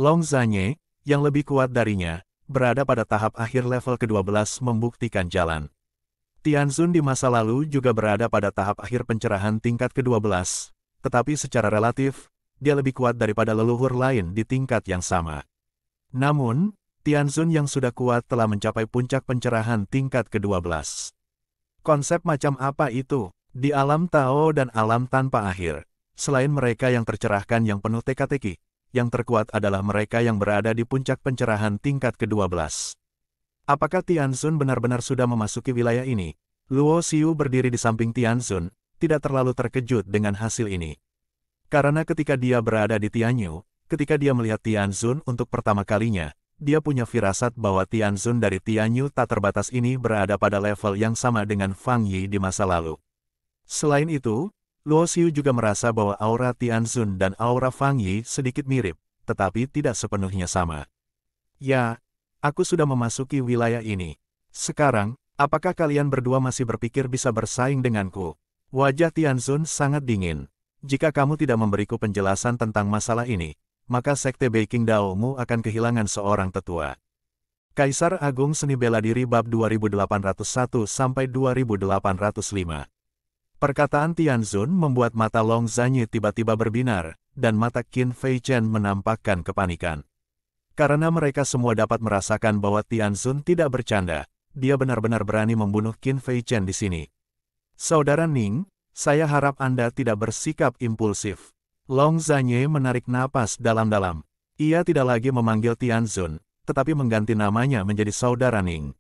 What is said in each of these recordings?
Long Zanye, yang lebih kuat darinya, berada pada tahap akhir level ke-12 membuktikan jalan. Tianzun di masa lalu juga berada pada tahap akhir pencerahan tingkat ke-12, tetapi secara relatif, dia lebih kuat daripada leluhur lain di tingkat yang sama. Namun, Tianzun yang sudah kuat telah mencapai puncak pencerahan tingkat ke-12. Konsep macam apa itu? Di alam Tao dan alam tanpa akhir, selain mereka yang tercerahkan yang penuh teka-teki, yang terkuat adalah mereka yang berada di puncak pencerahan tingkat ke-12. Apakah Tianzun benar-benar sudah memasuki wilayah ini? Luo Xiu berdiri di samping Tianzun, tidak terlalu terkejut dengan hasil ini. Karena ketika dia berada di Tianyu, ketika dia melihat Tianzun untuk pertama kalinya, dia punya firasat bahwa Tianzun dari Tianyu tak terbatas ini berada pada level yang sama dengan Fang Yi di masa lalu. Selain itu, Luo Xiu juga merasa bahwa aura Tianzun dan aura Fang Yi sedikit mirip, tetapi tidak sepenuhnya sama. Ya, aku sudah memasuki wilayah ini. Sekarang, apakah kalian berdua masih berpikir bisa bersaing denganku? Wajah Tianzun sangat dingin. Jika kamu tidak memberiku penjelasan tentang masalah ini, maka Sekte Beiqing Dao-mu akan kehilangan seorang tetua. Kaisar Agung Seni Bela Diri Bab 2801-2805. Perkataan Tianzun membuat mata Long Zanye tiba-tiba berbinar, dan mata Qin Fei Chen menampakkan kepanikan. Karena mereka semua dapat merasakan bahwa Tianzun tidak bercanda, dia benar-benar berani membunuh Qin Fei Chen di sini. Saudara Ning, saya harap Anda tidak bersikap impulsif. Long Zanye menarik napas dalam-dalam. Ia tidak lagi memanggil Tianzun, tetapi mengganti namanya menjadi Saudara Ning.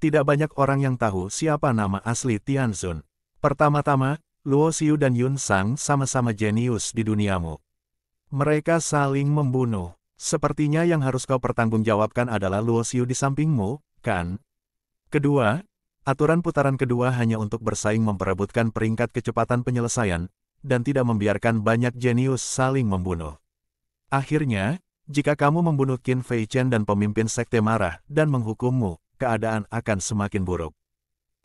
Tidak banyak orang yang tahu siapa nama asli Tianzun. Pertama-tama, Luo Xiu dan Yun Sang sama-sama jenius di duniamu. Mereka saling membunuh. Sepertinya yang harus kau pertanggungjawabkan adalah Luo Xiu di sampingmu, kan? Kedua, aturan putaran kedua hanya untuk bersaing memperebutkan peringkat kecepatan penyelesaian, dan tidak membiarkan banyak jenius saling membunuh. Akhirnya, jika kamu membunuh Qin Fei Chen dan pemimpin sekte marah dan menghukummu, keadaan akan semakin buruk.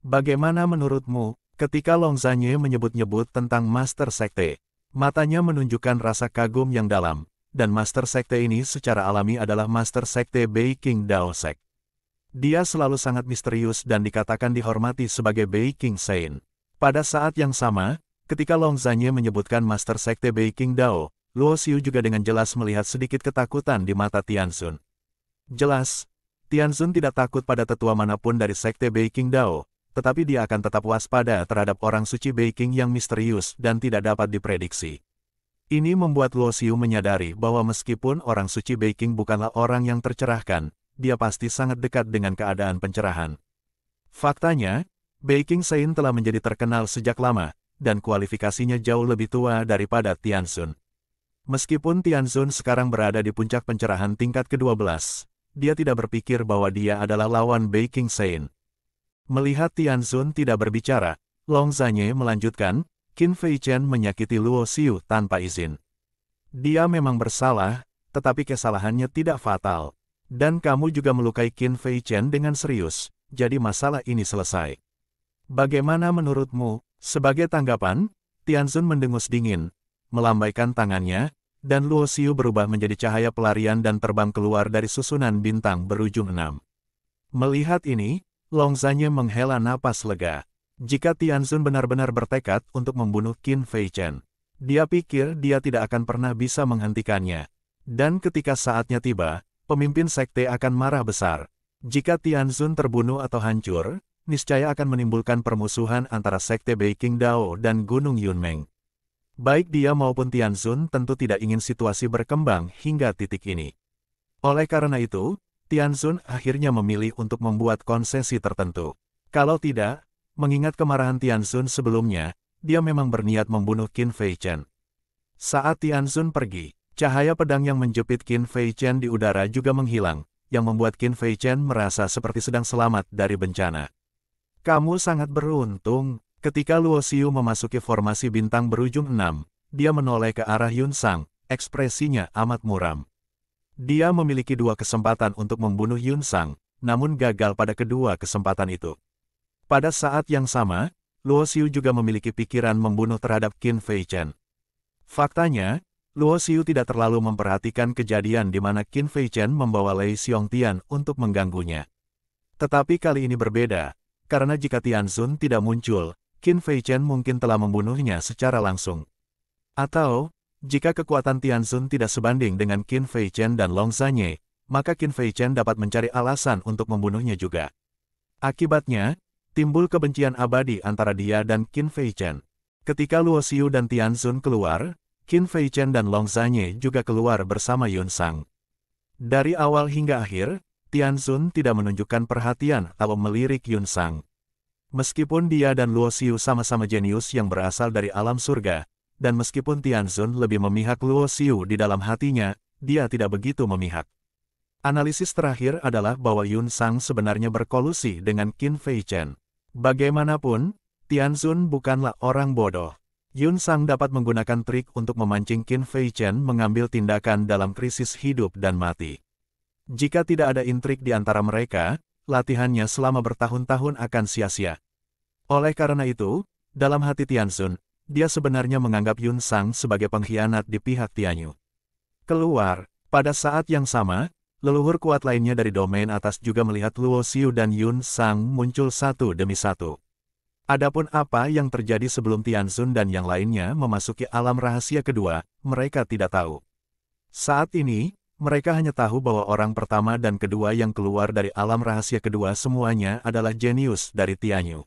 Bagaimana menurutmu? Ketika Long Zanye menyebut-nyebut tentang Master Sekte, matanya menunjukkan rasa kagum yang dalam, dan Master Sekte ini secara alami adalah Master Sekte Beiqing Dao Sek. Dia selalu sangat misterius dan dikatakan dihormati sebagai Beiqing Saint. Pada saat yang sama, ketika Long Zanye menyebutkan Master Sekte Beiqing Dao, Luo Xiu juga dengan jelas melihat sedikit ketakutan di mata Tianzun. Jelas, Tianzun tidak takut pada tetua manapun dari Sekte Beiqing Dao, tetapi dia akan tetap waspada terhadap orang suci Beiqing yang misterius dan tidak dapat diprediksi. Ini membuat Luo Xiu menyadari bahwa meskipun orang suci Beiqing bukanlah orang yang tercerahkan, dia pasti sangat dekat dengan keadaan pencerahan. Faktanya, Beiqing Saint telah menjadi terkenal sejak lama, dan kualifikasinya jauh lebih tua daripada Tianzun. Meskipun Tianzun sekarang berada di puncak pencerahan tingkat ke-12, dia tidak berpikir bahwa dia adalah lawan Beiqing Saint. Melihat Tianzun tidak berbicara, Long Zanye melanjutkan, Qin Fei Chen menyakiti Luo Xiu tanpa izin. Dia memang bersalah, tetapi kesalahannya tidak fatal. Dan kamu juga melukai Qin Fei Chen dengan serius, jadi masalah ini selesai. Bagaimana menurutmu? Sebagai tanggapan, Tianzun mendengus dingin, melambaikan tangannya, dan Luo Xiu berubah menjadi cahaya pelarian dan terbang keluar dari susunan bintang berujung 6. Melihat ini, Long Zanye menghela napas lega. Jika Tianzun benar-benar bertekad untuk membunuh Qin Fei Chen, dia pikir dia tidak akan pernah bisa menghentikannya. Dan ketika saatnya tiba, pemimpin sekte akan marah besar. Jika Tianzun terbunuh atau hancur, niscaya akan menimbulkan permusuhan antara sekte Beiqing Dao dan Gunung Yunmeng. Baik dia maupun Tianzun tentu tidak ingin situasi berkembang hingga titik ini. Oleh karena itu, Tianzun akhirnya memilih untuk membuat konsesi tertentu. Kalau tidak, mengingat kemarahan Tianzun sebelumnya, dia memang berniat membunuh Qin Fei Chen. Saat Tianzun pergi, cahaya pedang yang menjepit Qin Fei Chen di udara juga menghilang, yang membuat Qin Fei Chen merasa seperti sedang selamat dari bencana. Kamu sangat beruntung. Ketika Luo Xiu memasuki formasi bintang berujung 6, dia menoleh ke arah Yun Sang, ekspresinya amat muram. Dia memiliki dua kesempatan untuk membunuh Yun Sang, namun gagal pada kedua kesempatan itu. Pada saat yang sama, Luo Xiu juga memiliki pikiran membunuh terhadap Qin Fei Chen. Faktanya, Luo Xiu tidak terlalu memperhatikan kejadian di mana Qin Fei Chen membawa Lei Xiongtian untuk mengganggunya. Tetapi kali ini berbeda, karena jika Tianzun tidak muncul, Qin Fei Chen mungkin telah membunuhnya secara langsung. Atau, jika kekuatan Tianzun tidak sebanding dengan Qin Fei Chen dan Long Zanye, maka Qin Fei Chen dapat mencari alasan untuk membunuhnya juga. Akibatnya, timbul kebencian abadi antara dia dan Qin Fei Chen. Ketika Luo Xiu dan Tianzun keluar, Qin Fei Chen dan Long Zanye juga keluar bersama Yun Sang. Dari awal hingga akhir, Tianzun tidak menunjukkan perhatian atau melirik Yun Sang. Meskipun dia dan Luo Xiu sama-sama jenius yang berasal dari alam surga, dan meskipun Tianzun lebih memihak Luo Xiu di dalam hatinya, dia tidak begitu memihak. Analisis terakhir adalah bahwa Yun Sang sebenarnya berkolusi dengan Qin Fei Chen. Bagaimanapun, Tianzun bukanlah orang bodoh. Yun Sang dapat menggunakan trik untuk memancing Qin Fei Chen mengambil tindakan dalam krisis hidup dan mati. Jika tidak ada intrik di antara mereka, latihannya selama bertahun-tahun akan sia-sia. Oleh karena itu, dalam hati Tianzun, dia sebenarnya menganggap Yun Sang sebagai pengkhianat di pihak Tianyu. Keluar, pada saat yang sama, leluhur kuat lainnya dari domain atas juga melihat Luo Xiu dan Yun Sang muncul satu demi satu. Adapun apa yang terjadi sebelum Tianzun dan yang lainnya memasuki alam rahasia kedua, mereka tidak tahu. Saat ini, mereka hanya tahu bahwa orang pertama dan kedua yang keluar dari alam rahasia kedua semuanya adalah jenius dari Tianyu.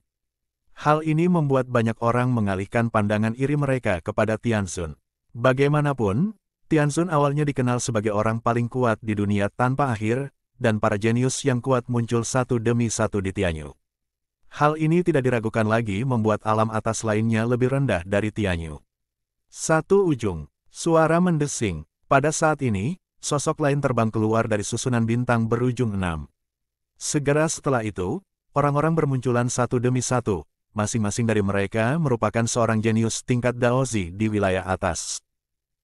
Hal ini membuat banyak orang mengalihkan pandangan iri mereka kepada Tianzun. Bagaimanapun, Tianzun awalnya dikenal sebagai orang paling kuat di dunia tanpa akhir, dan para jenius yang kuat muncul satu demi satu di Tianyu. Hal ini tidak diragukan lagi membuat alam atas lainnya lebih rendah dari Tianyu. Satu ujung, suara mendesing. Pada saat ini, sosok lain terbang keluar dari susunan bintang berujung 6. Segera setelah itu, orang-orang bermunculan satu demi satu. Masing-masing dari mereka merupakan seorang jenius tingkat Daozi di wilayah atas.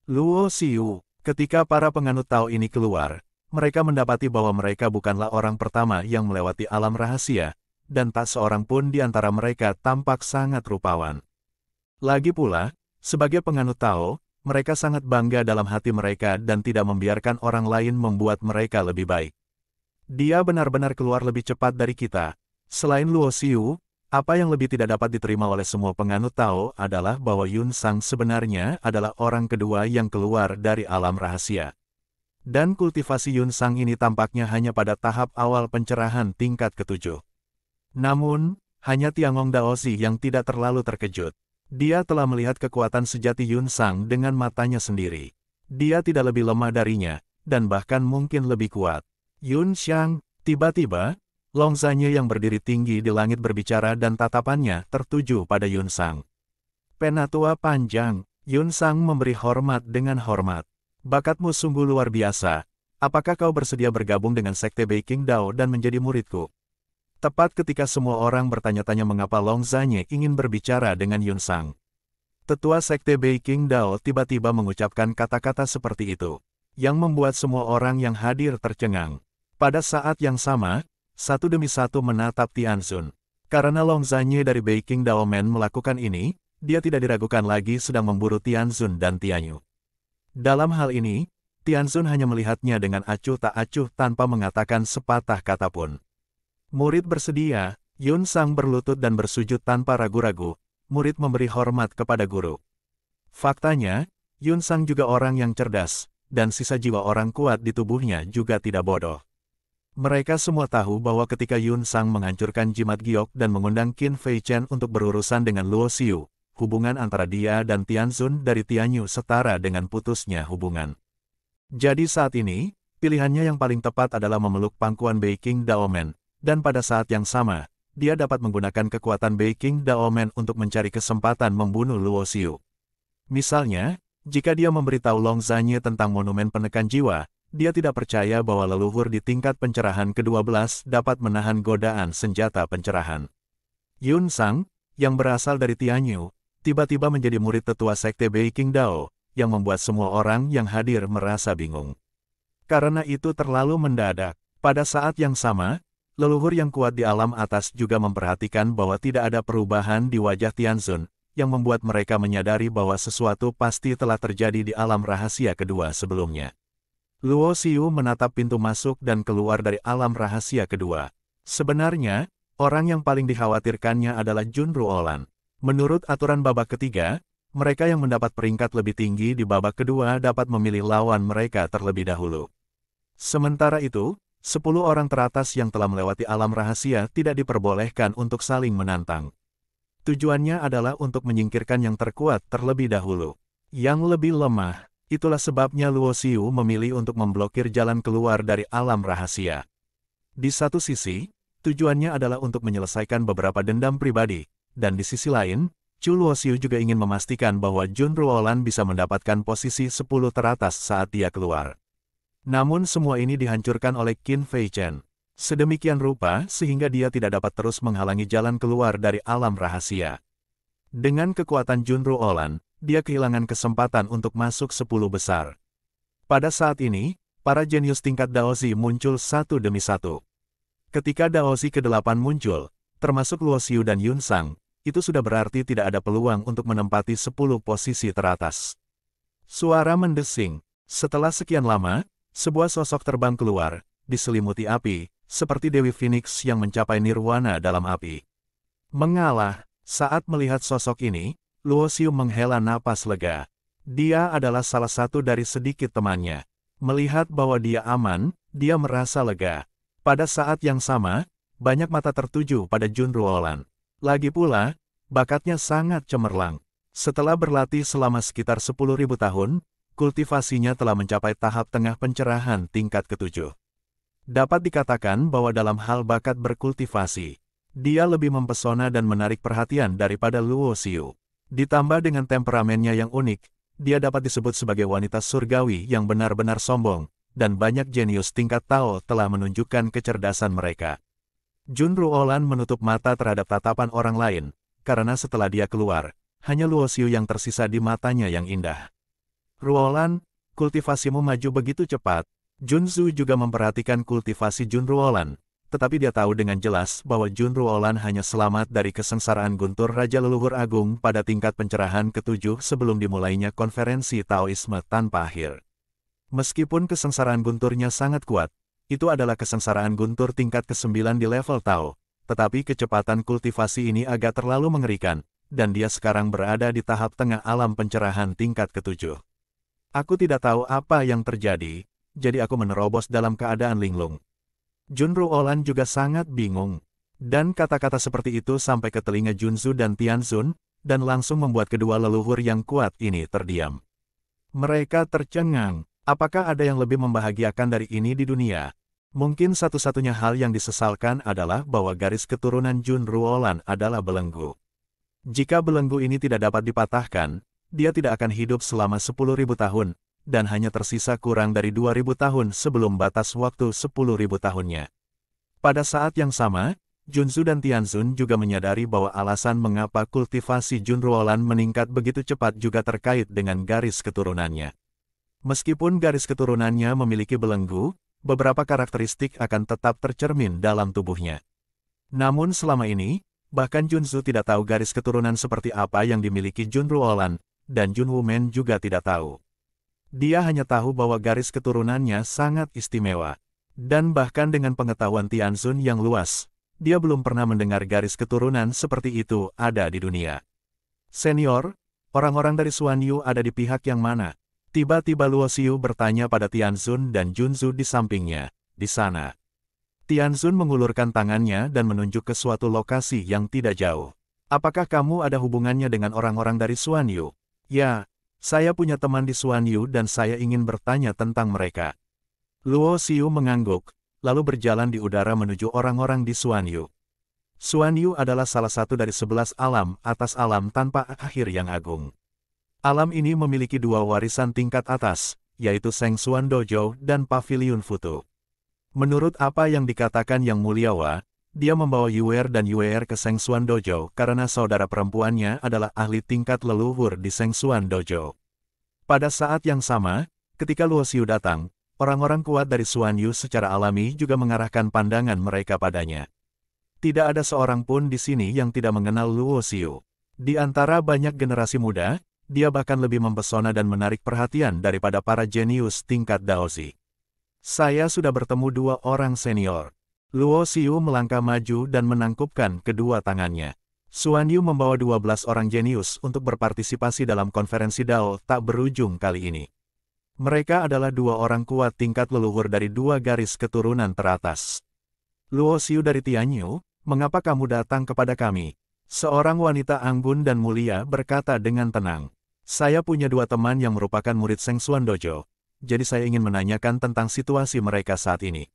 Luo Xiu, ketika para penganut Tao ini keluar, mereka mendapati bahwa mereka bukanlah orang pertama yang melewati alam rahasia, dan tak seorang pun di antara mereka tampak sangat rupawan. Lagi pula, sebagai penganut Tao, mereka sangat bangga dalam hati mereka dan tidak membiarkan orang lain membuat mereka lebih baik. Dia benar-benar keluar lebih cepat dari kita. Selain Luo Xiu, apa yang lebih tidak dapat diterima oleh semua penganut Tao adalah bahwa Yun Sang sebenarnya adalah orang kedua yang keluar dari alam rahasia. Dan kultivasi Yun Sang ini tampaknya hanya pada tahap awal pencerahan tingkat ke-7. Namun, hanya Tiangong Daozi yang tidak terlalu terkejut. Dia telah melihat kekuatan sejati Yun Sang dengan matanya sendiri. Dia tidak lebih lemah darinya, dan bahkan mungkin lebih kuat. Yun Sang, tiba-tiba, Long Zanye yang berdiri tinggi di langit berbicara dan tatapannya tertuju pada Yun Sang. Penatua panjang, Yun Sang memberi hormat dengan hormat. Bakatmu sungguh luar biasa. Apakah kau bersedia bergabung dengan Sekte Beiqing Dao dan menjadi muridku? Tepat ketika semua orang bertanya-tanya mengapa Long Zanye ingin berbicara dengan Yun Sang. Tetua Sekte Beiqing Dao tiba-tiba mengucapkan kata-kata seperti itu, yang membuat semua orang yang hadir tercengang. Pada saat yang sama, satu demi satu menatap Tianzun. Karena Long Zanye dari Beiqing Daomen melakukan ini, dia tidak diragukan lagi sedang memburu Tianzun dan Tianyu. Dalam hal ini, Tianzun hanya melihatnya dengan acuh tak acuh tanpa mengatakan sepatah kata pun. Murid bersedia, Yun Sang berlutut dan bersujud tanpa ragu-ragu, murid memberi hormat kepada guru. Faktanya, Yun Sang juga orang yang cerdas, dan sisa jiwa orang kuat di tubuhnya juga tidak bodoh. Mereka semua tahu bahwa ketika Yun Sang menghancurkan jimat giok dan mengundang Qin Fei Chen untuk berurusan dengan Luo Xiu, hubungan antara dia dan Tianzun dari Tianyu setara dengan putusnya hubungan. Jadi saat ini, pilihannya yang paling tepat adalah memeluk pangkuan Beiqing Daomen, dan pada saat yang sama, dia dapat menggunakan kekuatan Beiqing Daomen untuk mencari kesempatan membunuh Luo Xiu. Misalnya, jika dia memberitahu Long Zanye tentang monumen penekan jiwa, dia tidak percaya bahwa leluhur di tingkat pencerahan ke-12 dapat menahan godaan senjata pencerahan. Yun Sang, yang berasal dari Tianyu, tiba-tiba menjadi murid tetua Sekte Beiqing Dao, yang membuat semua orang yang hadir merasa bingung. Karena itu terlalu mendadak. Pada saat yang sama, leluhur yang kuat di alam atas juga memperhatikan bahwa tidak ada perubahan di wajah Tianzun, yang membuat mereka menyadari bahwa sesuatu pasti telah terjadi di alam rahasia kedua sebelumnya. Luo Xiu menatap pintu masuk dan keluar dari alam rahasia kedua. Sebenarnya, orang yang paling dikhawatirkannya adalah Jun Ruolan. Menurut aturan babak ketiga, mereka yang mendapat peringkat lebih tinggi di babak kedua dapat memilih lawan mereka terlebih dahulu. Sementara itu, 10 orang teratas yang telah melewati alam rahasia tidak diperbolehkan untuk saling menantang. Tujuannya adalah untuk menyingkirkan yang terkuat terlebih dahulu. Yang lebih lemah, itulah sebabnya Luo Xiu memilih untuk memblokir jalan keluar dari alam rahasia. Di satu sisi, tujuannya adalah untuk menyelesaikan beberapa dendam pribadi, dan di sisi lain, Chu Luo Xiu juga ingin memastikan bahwa Jun Ruolan bisa mendapatkan posisi 10 teratas saat dia keluar. Namun semua ini dihancurkan oleh Qin Fei Chen. Sedemikian rupa sehingga dia tidak dapat terus menghalangi jalan keluar dari alam rahasia. Dengan kekuatan Jun Ruolan, dia kehilangan kesempatan untuk masuk 10 besar. Pada saat ini, para jenius tingkat Daozi muncul satu demi satu. Ketika Daozi ke-8 muncul, termasuk Luo Xiu dan Yun Sang, itu sudah berarti tidak ada peluang untuk menempati 10 posisi teratas. Suara mendesing. Setelah sekian lama, sebuah sosok terbang keluar, diselimuti api, seperti Dewi Phoenix yang mencapai nirwana dalam api. Mengalah, saat melihat sosok ini, Luo Xiu menghela napas lega. Dia adalah salah satu dari sedikit temannya. Melihat bahwa dia aman, dia merasa lega. Pada saat yang sama, banyak mata tertuju pada Jun Ruolan. Lagi pula, bakatnya sangat cemerlang. Setelah berlatih selama sekitar 10.000 tahun, kultivasinya telah mencapai tahap tengah pencerahan tingkat ke-7. Dapat dikatakan bahwa dalam hal bakat berkultivasi, dia lebih mempesona dan menarik perhatian daripada Luo Xiu. Ditambah dengan temperamennya yang unik, dia dapat disebut sebagai wanita surgawi yang benar-benar sombong, dan banyak jenius tingkat Tao telah menunjukkan kecerdasan mereka. Jun Ruolan menutup mata terhadap tatapan orang lain, karena setelah dia keluar, hanya Luo Xiu yang tersisa di matanya yang indah. Ruolan, kultivasimu maju begitu cepat. Jun Zhu juga memperhatikan kultivasi Jun Ruolan, tetapi dia tahu dengan jelas bahwa Jun Ruolan hanya selamat dari kesengsaraan guntur Raja Leluhur Agung pada tingkat pencerahan ke-7 sebelum dimulainya konferensi Taoisme tanpa akhir. Meskipun kesengsaraan gunturnya sangat kuat, itu adalah kesengsaraan guntur tingkat ke-9 di level Tao, tetapi kecepatan kultivasi ini agak terlalu mengerikan, dan dia sekarang berada di tahap tengah alam pencerahan tingkat ke-7. Aku tidak tahu apa yang terjadi, jadi aku menerobos dalam keadaan linglung. Jun Ruolan juga sangat bingung, dan kata-kata seperti itu sampai ke telinga Junzu dan Tianzun, dan langsung membuat kedua leluhur yang kuat ini terdiam. Mereka tercengang, apakah ada yang lebih membahagiakan dari ini di dunia? Mungkin satu-satunya hal yang disesalkan adalah bahwa garis keturunan Jun Ruolan adalah belenggu. Jika belenggu ini tidak dapat dipatahkan, dia tidak akan hidup selama 10.000 tahun, dan hanya tersisa kurang dari 2.000 tahun sebelum batas waktu 10.000 tahunnya. Pada saat yang sama, Junzu dan Tianzun juga menyadari bahwa alasan mengapa kultivasi Jun Ruolan meningkat begitu cepat juga terkait dengan garis keturunannya. Meskipun garis keturunannya memiliki belenggu, beberapa karakteristik akan tetap tercermin dalam tubuhnya. Namun selama ini, bahkan Junzu tidak tahu garis keturunan seperti apa yang dimiliki Jun Ruolan, dan Jun Wumen juga tidak tahu. Dia hanya tahu bahwa garis keturunannya sangat istimewa. Dan bahkan dengan pengetahuan Tianzun yang luas, dia belum pernah mendengar garis keturunan seperti itu ada di dunia. Senior, orang-orang dari Xuanyu ada di pihak yang mana? Tiba-tiba Luo Xiu bertanya pada Tianzun dan Junzu di sampingnya, di sana. Tianzun mengulurkan tangannya dan menunjuk ke suatu lokasi yang tidak jauh. Apakah kamu ada hubungannya dengan orang-orang dari Xuanyu? Ya, saya punya teman di Xuanyu dan saya ingin bertanya tentang mereka. Luo Xiu mengangguk, lalu berjalan di udara menuju orang-orang di Xuanyu. Xuanyu adalah salah satu dari 11 alam atas alam tanpa akhir yang agung. Alam ini memiliki 2 warisan tingkat atas, yaitu Seng Xuan Dojo dan Pavilion Futu. Menurut apa yang dikatakan Yang Muliawa, dia membawa Yuer dan Yuer ke Seng Xuan Dojo karena saudara perempuannya adalah ahli tingkat leluhur di Seng Xuan Dojo. Pada saat yang sama, ketika Luo Xiu datang, orang-orang kuat dari Xuanyu secara alami juga mengarahkan pandangan mereka padanya. Tidak ada seorang pun di sini yang tidak mengenal Luo Xiu. Di antara banyak generasi muda, dia bahkan lebih mempesona dan menarik perhatian daripada para jenius tingkat Daozi. Saya sudah bertemu dua orang senior. Luo Xiu melangkah maju dan menangkupkan kedua tangannya. Xuan Yu membawa 12 orang jenius untuk berpartisipasi dalam konferensi Dao tak berujung kali ini. Mereka adalah dua orang kuat tingkat leluhur dari dua garis keturunan teratas. Luo Xiu dari Tianyu, mengapa kamu datang kepada kami? Seorang wanita anggun dan mulia berkata dengan tenang. Saya punya dua teman yang merupakan murid Seng Xuan Dojo, jadi saya ingin menanyakan tentang situasi mereka saat ini.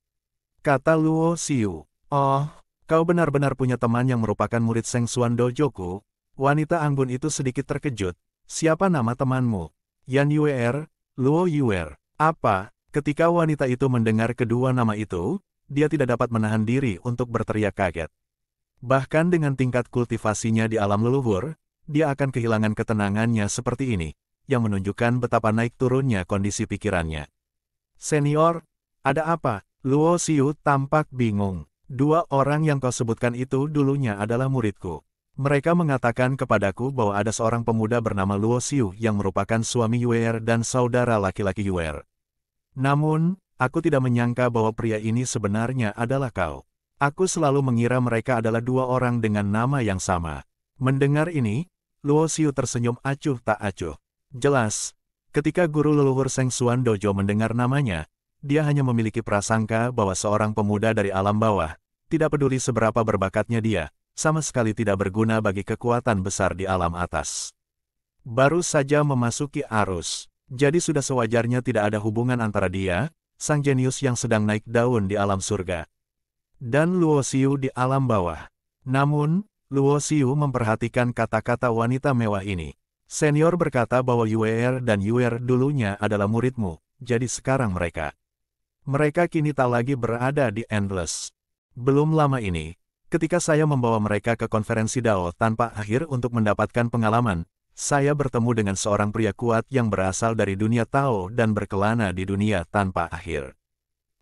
Kata Luo Xiu, oh, kau benar-benar punya teman yang merupakan murid Seng Xuan Dojoku? Wanita anggun itu sedikit terkejut. Siapa nama temanmu? Yan Yuer, Luo Yuer. Apa? Ketika wanita itu mendengar kedua nama itu, dia tidak dapat menahan diri untuk berteriak kaget. Bahkan dengan tingkat kultivasinya di alam leluhur, dia akan kehilangan ketenangannya seperti ini, yang menunjukkan betapa naik turunnya kondisi pikirannya. Senior, ada apa? Luo Xiu tampak bingung. Dua orang yang kau sebutkan itu dulunya adalah muridku. Mereka mengatakan kepadaku bahwa ada seorang pemuda bernama Luo Xiu yang merupakan suami Yuer dan saudara laki-laki Yuer. Namun, aku tidak menyangka bahwa pria ini sebenarnya adalah kau. Aku selalu mengira mereka adalah dua orang dengan nama yang sama. Mendengar ini, Luo Xiu tersenyum acuh tak acuh. Jelas, ketika guru leluhur Seng Xuan Dojo mendengar namanya, dia hanya memiliki prasangka bahwa seorang pemuda dari alam bawah, tidak peduli seberapa berbakatnya dia, sama sekali tidak berguna bagi kekuatan besar di alam atas. Baru saja memasuki arus, jadi sudah sewajarnya tidak ada hubungan antara dia, sang jenius yang sedang naik daun di alam surga, dan Luo Xiu di alam bawah. Namun, Luo Xiu memperhatikan kata-kata wanita mewah ini. Senior berkata bahwa Yuer dan Yuer dulunya adalah muridmu, jadi sekarang mereka kini tak lagi berada di Endless. Belum lama ini, ketika saya membawa mereka ke konferensi Dao tanpa akhir untuk mendapatkan pengalaman, saya bertemu dengan seorang pria kuat yang berasal dari dunia Tao dan berkelana di dunia tanpa akhir.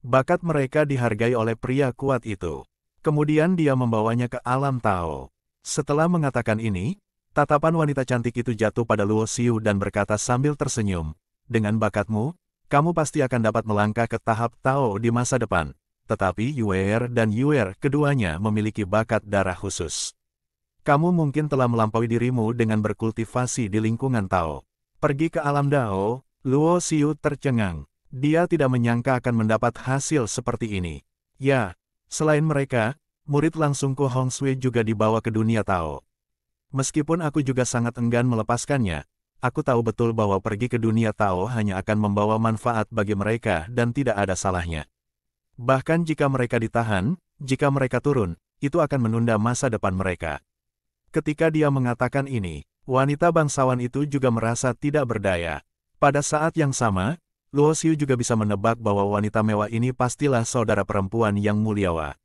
Bakat mereka dihargai oleh pria kuat itu. Kemudian dia membawanya ke alam Tao. Setelah mengatakan ini, tatapan wanita cantik itu jatuh pada Luo Xiu dan berkata sambil tersenyum, dengan bakatmu, kamu pasti akan dapat melangkah ke tahap Tao di masa depan. Tetapi Yuer dan Yuer keduanya memiliki bakat darah khusus. Kamu mungkin telah melampaui dirimu dengan berkultivasi di lingkungan Tao. Pergi ke alam Dao, Luo Xiu tercengang. Dia tidak menyangka akan mendapat hasil seperti ini. Ya, selain mereka, murid langsungku Hong Sui juga dibawa ke dunia Tao. Meskipun aku juga sangat enggan melepaskannya, aku tahu betul bahwa pergi ke dunia Tao hanya akan membawa manfaat bagi mereka dan tidak ada salahnya. Bahkan jika mereka ditahan, jika mereka turun, itu akan menunda masa depan mereka. Ketika dia mengatakan ini, wanita bangsawan itu juga merasa tidak berdaya. Pada saat yang sama, Luo Xiu juga bisa menebak bahwa wanita mewah ini pastilah saudara perempuan yang muliawa.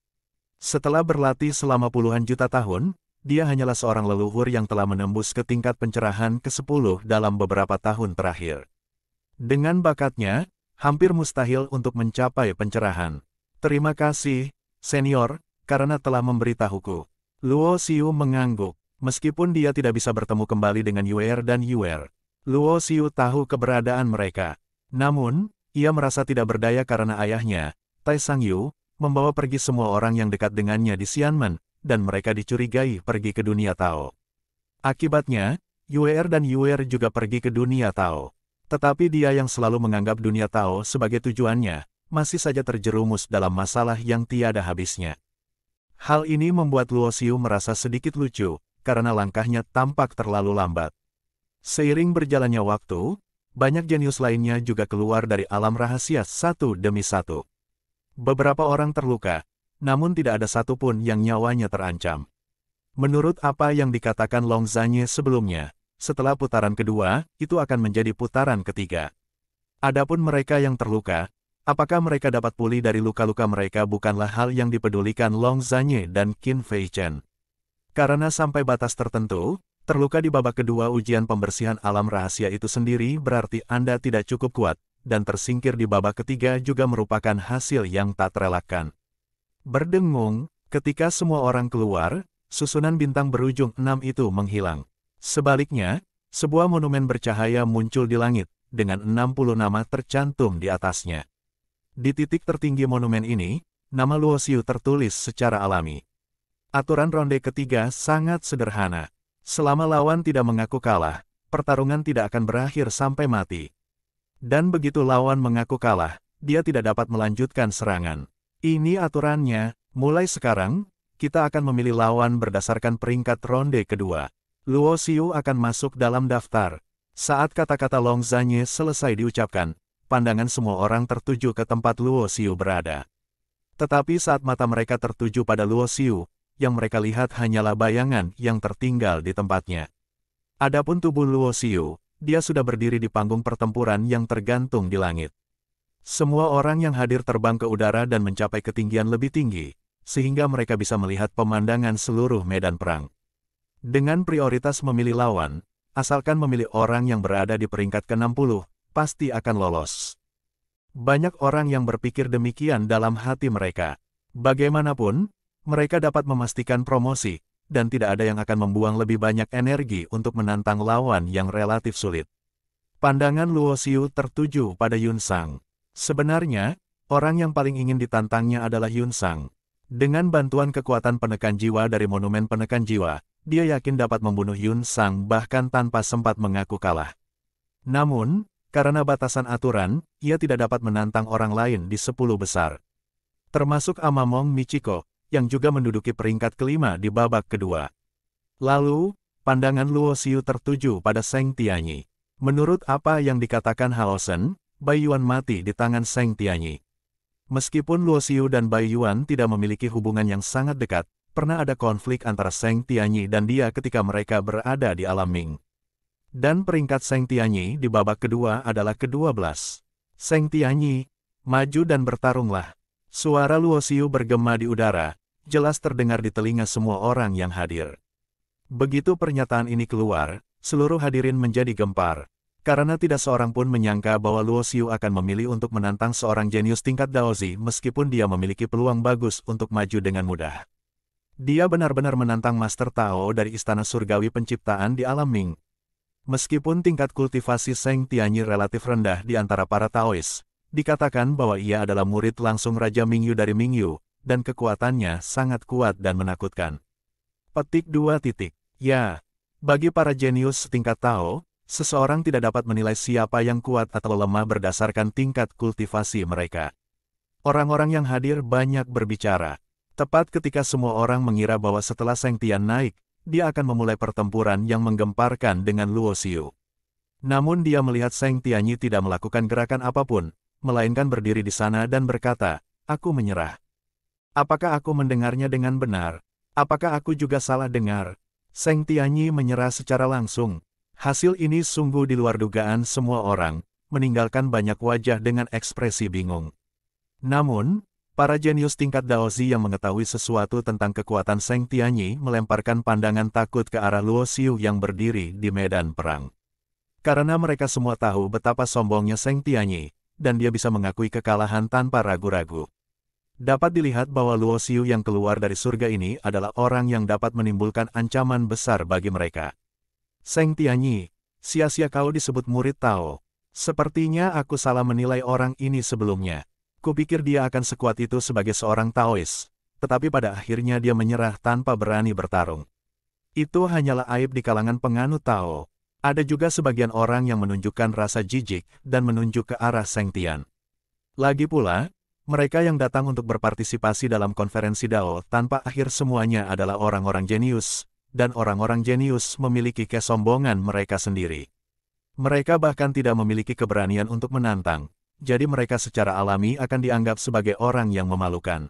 Setelah berlatih selama puluhan juta tahun, dia hanyalah seorang leluhur yang telah menembus ke tingkat pencerahan ke-10 dalam beberapa tahun terakhir. Dengan bakatnya, hampir mustahil untuk mencapai pencerahan. Terima kasih, senior, karena telah memberitahuku. Luo Xiu mengangguk, meskipun dia tidak bisa bertemu kembali dengan Yuer dan Yuer. Luo Xiu tahu keberadaan mereka. Namun, ia merasa tidak berdaya karena ayahnya, Tai Sangyu, membawa pergi semua orang yang dekat dengannya di Xianmen, dan mereka dicurigai pergi ke dunia Tao. Akibatnya, Yuer dan Yuer juga pergi ke dunia Tao. Tetapi dia yang selalu menganggap dunia Tao sebagai tujuannya, masih saja terjerumus dalam masalah yang tiada habisnya. Hal ini membuat Luo Xiu merasa sedikit lucu, karena langkahnya tampak terlalu lambat. Seiring berjalannya waktu, banyak jenius lainnya juga keluar dari alam rahasia satu demi satu. Beberapa orang terluka, namun tidak ada satupun yang nyawanya terancam. Menurut apa yang dikatakan Long Zanye sebelumnya, setelah putaran kedua, itu akan menjadi putaran ketiga. Adapun mereka yang terluka, apakah mereka dapat pulih dari luka-luka mereka bukanlah hal yang dipedulikan Long Zanye dan Qin Fei Chen. Karena sampai batas tertentu, terluka di babak kedua ujian pembersihan alam rahasia itu sendiri berarti Anda tidak cukup kuat, dan tersingkir di babak ketiga juga merupakan hasil yang tak terelakkan. Berdengung, ketika semua orang keluar, susunan bintang berujung 6 itu menghilang. Sebaliknya, sebuah monumen bercahaya muncul di langit, dengan 60 nama tercantum di atasnya. Di titik tertinggi monumen ini, nama Luo Xiu tertulis secara alami. Aturan ronde ketiga sangat sederhana. Selama lawan tidak mengaku kalah, pertarungan tidak akan berakhir sampai mati. Dan begitu lawan mengaku kalah, dia tidak dapat melanjutkan serangan. Ini aturannya, mulai sekarang, kita akan memilih lawan berdasarkan peringkat ronde kedua. Luo Xiu akan masuk dalam daftar. Saat kata-kata Long Zanye selesai diucapkan, pandangan semua orang tertuju ke tempat Luo Xiu berada. Tetapi saat mata mereka tertuju pada Luo Xiu, yang mereka lihat hanyalah bayangan yang tertinggal di tempatnya. Adapun tubuh Luo Xiu, dia sudah berdiri di panggung pertempuran yang tergantung di langit. Semua orang yang hadir terbang ke udara dan mencapai ketinggian lebih tinggi, sehingga mereka bisa melihat pemandangan seluruh medan perang. Dengan prioritas memilih lawan, asalkan memilih orang yang berada di peringkat ke-60, pasti akan lolos. Banyak orang yang berpikir demikian dalam hati mereka. Bagaimanapun, mereka dapat memastikan promosi, dan tidak ada yang akan membuang lebih banyak energi untuk menantang lawan yang relatif sulit. Pandangan Luo Xiu tertuju pada Yun Sang. Sebenarnya, orang yang paling ingin ditantangnya adalah Yun Sang. Dengan bantuan kekuatan penekan jiwa dari monumen penekan jiwa, dia yakin dapat membunuh Yun Sang bahkan tanpa sempat mengaku kalah. Namun, karena batasan aturan, ia tidak dapat menantang orang lain di 10 besar. Termasuk Amamong Michiko, yang juga menduduki peringkat kelima di babak kedua. Lalu, pandangan Luo Xiu tertuju pada Seng Tianyi. Menurut apa yang dikatakan Hao Shen, Bai Yuan mati di tangan Seng Tianyi. Meskipun Luo Xiu dan Bai Yuan tidak memiliki hubungan yang sangat dekat, pernah ada konflik antara Seng Tianyi dan dia ketika mereka berada di alam Ming. Dan peringkat Seng Tianyi di babak kedua adalah ke-12. Seng Tianyi, maju dan bertarunglah. Suara Luo Xiu bergema di udara, jelas terdengar di telinga semua orang yang hadir. Begitu pernyataan ini keluar, seluruh hadirin menjadi gempar, karena tidak seorang pun menyangka bahwa Luo Xiu akan memilih untuk menantang seorang jenius tingkat Daozi meskipun dia memiliki peluang bagus untuk maju dengan mudah. Dia benar-benar menantang Master Tao dari Istana Surgawi Penciptaan di alam Ming. Meskipun tingkat kultivasi Seng Tianyi relatif rendah di antara para Taois, dikatakan bahwa ia adalah murid langsung Raja Mingyu dari Mingyu, dan kekuatannya sangat kuat dan menakutkan. Petik 2. Ya, bagi para jenius setingkat Tao, seseorang tidak dapat menilai siapa yang kuat atau lemah berdasarkan tingkat kultivasi mereka. Orang-orang yang hadir banyak berbicara. Tepat ketika semua orang mengira bahwa setelah Seng Tian naik, dia akan memulai pertempuran yang menggemparkan dengan Luo Xiu. Namun dia melihat Seng Tianyi tidak melakukan gerakan apapun, melainkan berdiri di sana dan berkata, "Aku menyerah." Apakah aku mendengarnya dengan benar? Apakah aku juga salah dengar? Seng Tianyi menyerah secara langsung. Hasil ini sungguh di luar dugaan semua orang, meninggalkan banyak wajah dengan ekspresi bingung. Namun, para jenius tingkat Daozi yang mengetahui sesuatu tentang kekuatan Seng Tianyi melemparkan pandangan takut ke arah Luo Xiu yang berdiri di medan perang. Karena mereka semua tahu betapa sombongnya Seng Tianyi, dan dia bisa mengakui kekalahan tanpa ragu-ragu. Dapat dilihat bahwa Luo Xiu yang keluar dari surga ini adalah orang yang dapat menimbulkan ancaman besar bagi mereka. Seng Tianyi, sia-sia kau disebut murid Tao. Sepertinya aku salah menilai orang ini sebelumnya. Kupikir dia akan sekuat itu sebagai seorang Taois, tetapi pada akhirnya dia menyerah tanpa berani bertarung. Itu hanyalah aib di kalangan penganut Tao. Ada juga sebagian orang yang menunjukkan rasa jijik dan menunjuk ke arah Seng Tian. Lagi pula, mereka yang datang untuk berpartisipasi dalam konferensi Dao tanpa akhir semuanya adalah orang-orang jenius, dan orang-orang jenius memiliki kesombongan mereka sendiri. Mereka bahkan tidak memiliki keberanian untuk menantang, jadi mereka secara alami akan dianggap sebagai orang yang memalukan.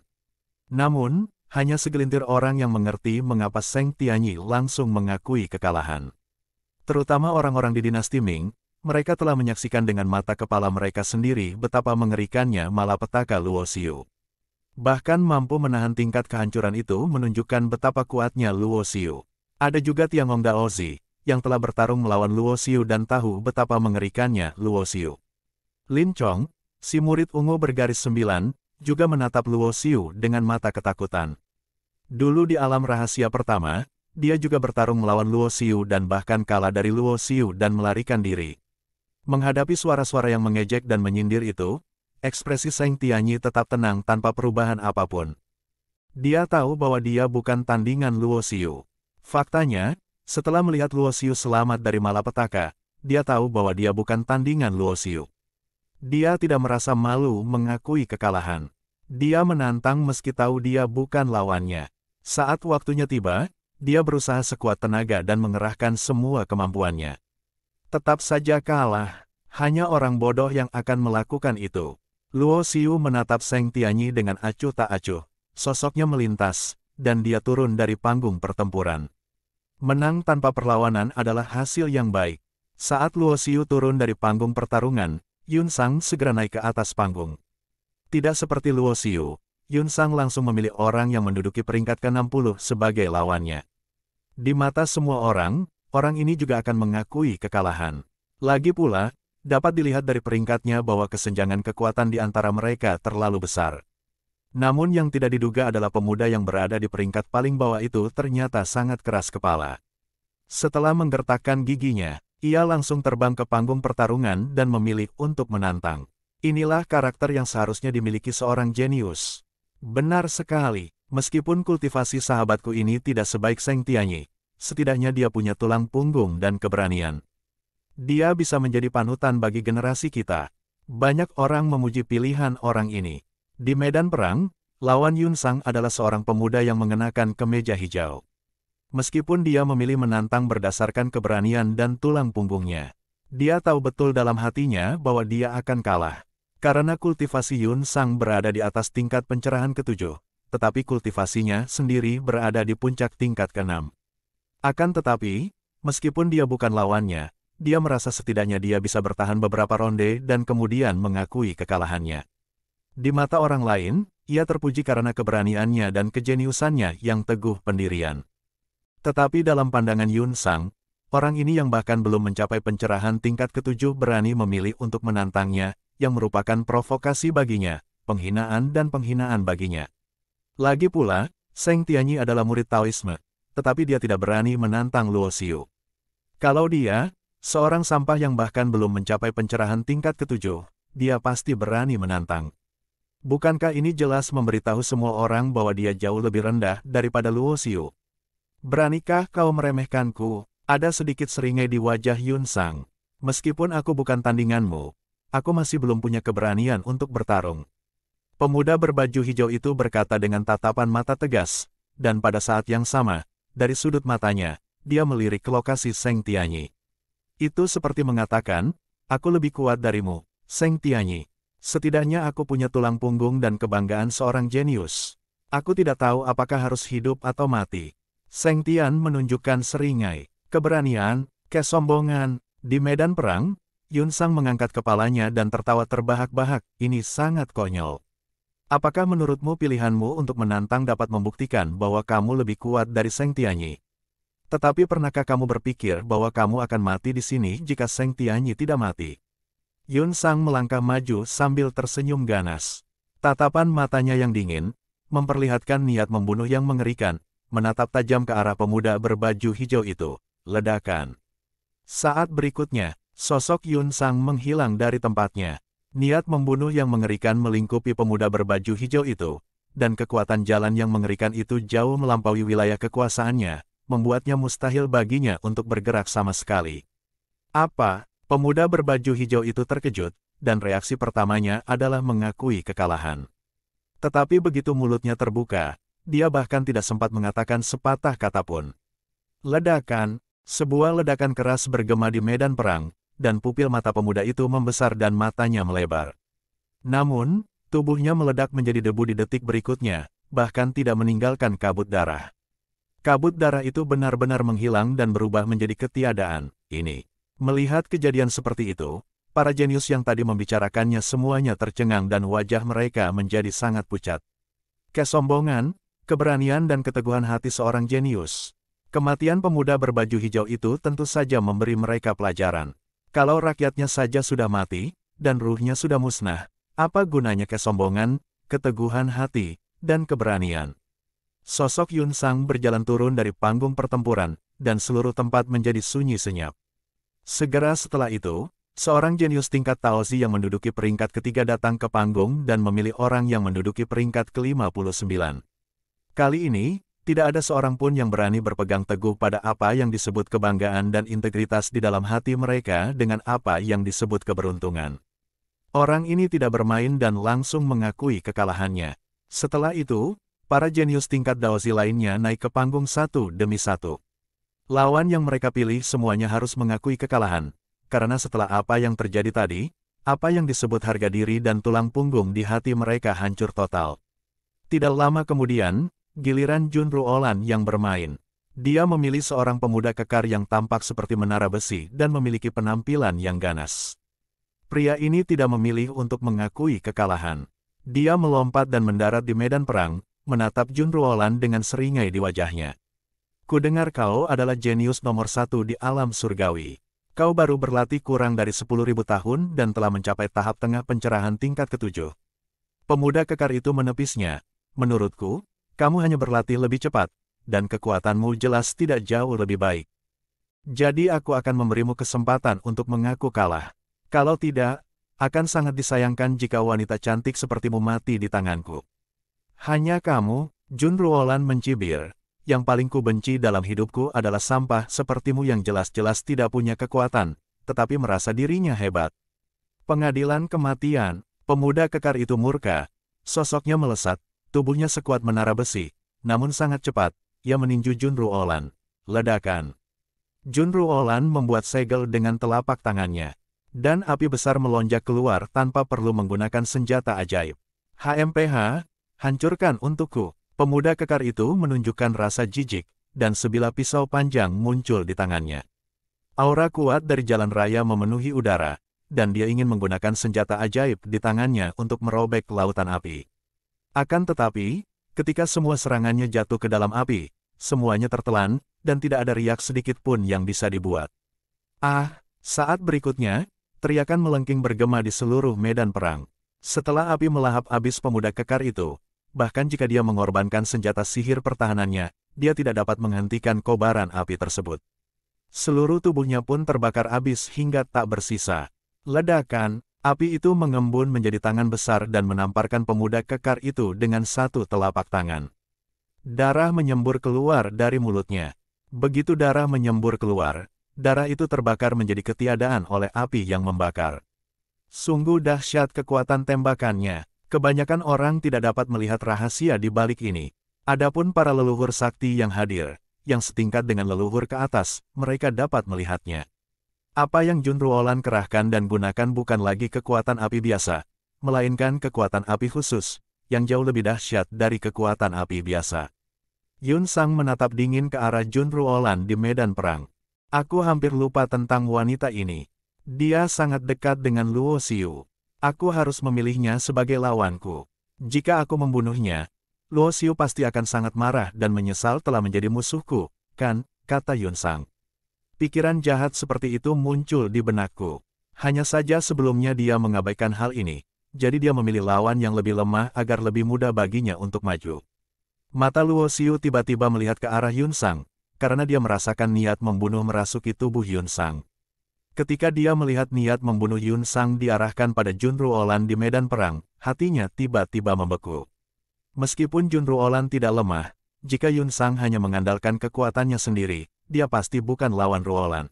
Namun, hanya segelintir orang yang mengerti mengapa Seng Tianyi langsung mengakui kekalahan. Terutama orang-orang di dinasti Ming, mereka telah menyaksikan dengan mata kepala mereka sendiri betapa mengerikannya malapetaka Luo Xiu. Bahkan mampu menahan tingkat kehancuran itu menunjukkan betapa kuatnya Luo Xiu. Ada juga Tiangong Daozi, yang telah bertarung melawan Luo Xiu dan tahu betapa mengerikannya Luo Xiu. Lin Chong, si murid ungu bergaris 9, juga menatap Luo Xiu dengan mata ketakutan. Dulu di alam rahasia pertama, dia juga bertarung melawan Luo Xiu dan bahkan kalah dari Luo Xiu dan melarikan diri. Menghadapi suara-suara yang mengejek dan menyindir itu, ekspresi Zheng Tianyi tetap tenang tanpa perubahan apapun. Dia tahu bahwa dia bukan tandingan Luo Xiu. Faktanya, setelah melihat Luo Xiu selamat dari malapetaka, dia tahu bahwa dia bukan tandingan Luo Xiu. Dia tidak merasa malu mengakui kekalahan. Dia menantang meski tahu dia bukan lawannya. Saat waktunya tiba, dia berusaha sekuat tenaga dan mengerahkan semua kemampuannya. Tetap saja kalah. Hanya orang bodoh yang akan melakukan itu. Luo Xiu menatap Zheng Tianyi dengan acuh tak acuh. Sosoknya melintas, dan dia turun dari panggung pertempuran. Menang tanpa perlawanan adalah hasil yang baik. Saat Luo Xiu turun dari panggung pertarungan, Yun Sang segera naik ke atas panggung. Tidak seperti Luo Xiu, Yun Sang langsung memilih orang yang menduduki peringkat ke-60 sebagai lawannya. Di mata semua orang ini juga akan mengakui kekalahan. Lagi pula, dapat dilihat dari peringkatnya bahwa kesenjangan kekuatan di antara mereka terlalu besar. Namun yang tidak diduga adalah pemuda yang berada di peringkat paling bawah itu ternyata sangat keras kepala. Setelah menggertakkan giginya, ia langsung terbang ke panggung pertarungan dan memilih untuk menantang. Inilah karakter yang seharusnya dimiliki seorang jenius. Benar sekali, meskipun kultivasi sahabatku ini tidak sebaik Zheng Tianyi, setidaknya dia punya tulang punggung dan keberanian. Dia bisa menjadi panutan bagi generasi kita. Banyak orang memuji pilihan orang ini. Di medan perang, lawan Yun Sang adalah seorang pemuda yang mengenakan kemeja hijau. Meskipun dia memilih menantang berdasarkan keberanian dan tulang punggungnya, dia tahu betul dalam hatinya bahwa dia akan kalah. Karena kultivasi Yun Sang berada di atas tingkat pencerahan ke-7, tetapi kultivasinya sendiri berada di puncak tingkat ke-6. Akan tetapi, meskipun dia bukan lawannya, dia merasa setidaknya dia bisa bertahan beberapa ronde dan kemudian mengakui kekalahannya. Di mata orang lain, ia terpuji karena keberaniannya dan kejeniusannya yang teguh pendirian. Tetapi dalam pandangan Yun Sang, orang ini yang bahkan belum mencapai pencerahan tingkat ke-7 berani memilih untuk menantangnya, yang merupakan provokasi baginya, penghinaan dan penghinaan baginya. Lagi pula, Zheng Tianyi adalah murid Taoisme, tetapi dia tidak berani menantang Luo Xiu. Kalau dia, seorang sampah yang bahkan belum mencapai pencerahan tingkat ke-7, dia pasti berani menantang. Bukankah ini jelas memberitahu semua orang bahwa dia jauh lebih rendah daripada Luo Xiu? Beranikah kau meremehkanku? Ada sedikit seringai di wajah Yun Sang. Meskipun aku bukan tandinganmu, aku masih belum punya keberanian untuk bertarung. Pemuda berbaju hijau itu berkata dengan tatapan mata tegas, dan pada saat yang sama, dari sudut matanya, dia melirik ke lokasi Zheng Tianyi. Itu seperti mengatakan, aku lebih kuat darimu, Zheng Tianyi. Setidaknya aku punya tulang punggung dan kebanggaan seorang jenius. Aku tidak tahu apakah harus hidup atau mati. Zheng Tian menunjukkan seringai, keberanian, kesombongan. Di medan perang, Yun Sang mengangkat kepalanya dan tertawa terbahak-bahak, ini sangat konyol. Apakah menurutmu pilihanmu untuk menantang dapat membuktikan bahwa kamu lebih kuat dari Zheng Tianyi? Tetapi pernahkah kamu berpikir bahwa kamu akan mati di sini jika Zheng Tianyi tidak mati? Yun Sang melangkah maju sambil tersenyum ganas. Tatapan matanya yang dingin, memperlihatkan niat membunuh yang mengerikan, menatap tajam ke arah pemuda berbaju hijau itu. Ledakan. Saat berikutnya, sosok Yun Sang menghilang dari tempatnya. Niat membunuh yang mengerikan melingkupi pemuda berbaju hijau itu, dan kekuatan jalan yang mengerikan itu jauh melampaui wilayah kekuasaannya, membuatnya mustahil baginya untuk bergerak sama sekali. Apa? Pemuda berbaju hijau itu terkejut, dan reaksi pertamanya adalah mengakui kekalahan. Tetapi begitu mulutnya terbuka, dia bahkan tidak sempat mengatakan sepatah kata pun. Ledakan, sebuah ledakan keras bergema di medan perang, dan pupil mata pemuda itu membesar dan matanya melebar. Namun, tubuhnya meledak menjadi debu di detik berikutnya, bahkan tidak meninggalkan kabut darah. Kabut darah itu benar-benar menghilang dan berubah menjadi ketiadaan. Ini. Melihat kejadian seperti itu, para jenius yang tadi membicarakannya semuanya tercengang dan wajah mereka menjadi sangat pucat. Kesombongan, keberanian dan keteguhan hati seorang jenius. Kematian pemuda berbaju hijau itu tentu saja memberi mereka pelajaran. Kalau rakyatnya saja sudah mati, dan ruhnya sudah musnah, apa gunanya kesombongan, keteguhan hati, dan keberanian? Sosok Yun Sang berjalan turun dari panggung pertempuran, dan seluruh tempat menjadi sunyi senyap. Segera setelah itu, seorang jenius tingkat Taozi yang menduduki peringkat ketiga datang ke panggung dan memilih orang yang menduduki peringkat ke-59. Kali ini, tidak ada seorang pun yang berani berpegang teguh pada apa yang disebut kebanggaan dan integritas di dalam hati mereka dengan apa yang disebut keberuntungan. Orang ini tidak bermain dan langsung mengakui kekalahannya. Setelah itu, para jenius tingkat Daozi lainnya naik ke panggung satu demi satu. Lawan yang mereka pilih semuanya harus mengakui kekalahan, karena setelah apa yang terjadi tadi, apa yang disebut harga diri dan tulang punggung di hati mereka hancur total. Tidak lama kemudian, giliran Jun Ruolan yang bermain. Dia memilih seorang pemuda kekar yang tampak seperti menara besi dan memiliki penampilan yang ganas. Pria ini tidak memilih untuk mengakui kekalahan. Dia melompat dan mendarat di medan perang, menatap Jun Ruolan dengan seringai di wajahnya. Kudengar kau adalah jenius nomor 1 di alam surgawi. Kau baru berlatih kurang dari 10.000 tahun dan telah mencapai tahap tengah pencerahan tingkat ke-7. Pemuda kekar itu menepisnya. Menurutku, kamu hanya berlatih lebih cepat, dan kekuatanmu jelas tidak jauh lebih baik. Jadi aku akan memberimu kesempatan untuk mengaku kalah. Kalau tidak, akan sangat disayangkan jika wanita cantik sepertimu mati di tanganku. Hanya kamu, Jun Ruolan mencibir. Yang paling ku benci dalam hidupku adalah sampah sepertimu yang jelas-jelas tidak punya kekuatan, tetapi merasa dirinya hebat. Pengadilan kematian, pemuda kekar itu murka. Sosoknya melesat, tubuhnya sekuat menara besi, namun sangat cepat, ia meninju Jun Ruolan. Ledakan. Jun Ruolan membuat segel dengan telapak tangannya, dan api besar melonjak keluar tanpa perlu menggunakan senjata ajaib. HMPH, hancurkan untukku. Pemuda kekar itu menunjukkan rasa jijik, dan sebilah pisau panjang muncul di tangannya. Aura kuat dari jalan raya memenuhi udara, dan dia ingin menggunakan senjata ajaib di tangannya untuk merobek lautan api. Akan tetapi, ketika semua serangannya jatuh ke dalam api, semuanya tertelan, dan tidak ada riak sedikit pun yang bisa dibuat. Saat berikutnya, teriakan melengking bergema di seluruh medan perang. Setelah api melahap habis pemuda kekar itu, bahkan jika dia mengorbankan senjata sihir pertahanannya, dia tidak dapat menghentikan kobaran api tersebut. Seluruh tubuhnya pun terbakar habis hingga tak bersisa. Ledakan, api itu mengembun menjadi tangan besar dan menamparkan pemuda kekar itu dengan satu telapak tangan. Darah menyembur keluar dari mulutnya. Begitu darah menyembur keluar, darah itu terbakar menjadi ketiadaan oleh api yang membakar. Sungguh dahsyat kekuatan tembakannya. Kebanyakan orang tidak dapat melihat rahasia di balik ini. Adapun para leluhur sakti yang hadir, yang setingkat dengan leluhur ke atas, mereka dapat melihatnya. Apa yang Jun Ruolan kerahkan dan gunakan bukan lagi kekuatan api biasa, melainkan kekuatan api khusus, yang jauh lebih dahsyat dari kekuatan api biasa. Yun Sang menatap dingin ke arah Jun Ruolan di medan perang. Aku hampir lupa tentang wanita ini. Dia sangat dekat dengan Luo Xiu. Aku harus memilihnya sebagai lawanku. Jika aku membunuhnya, Luo Xiu pasti akan sangat marah dan menyesal telah menjadi musuhku, kan, kata Yun Sang. Pikiran jahat seperti itu muncul di benakku. Hanya saja sebelumnya dia mengabaikan hal ini, jadi dia memilih lawan yang lebih lemah agar lebih mudah baginya untuk maju. Mata Luo Xiu tiba-tiba melihat ke arah Yun Sang, karena dia merasakan niat membunuh merasuki tubuh Yun Sang. Ketika dia melihat niat membunuh Yun Sang diarahkan pada Jun Ruolan di medan perang, hatinya tiba-tiba membeku. Meskipun Jun Ruolan tidak lemah, jika Yun Sang hanya mengandalkan kekuatannya sendiri, dia pasti bukan lawan Ruolan.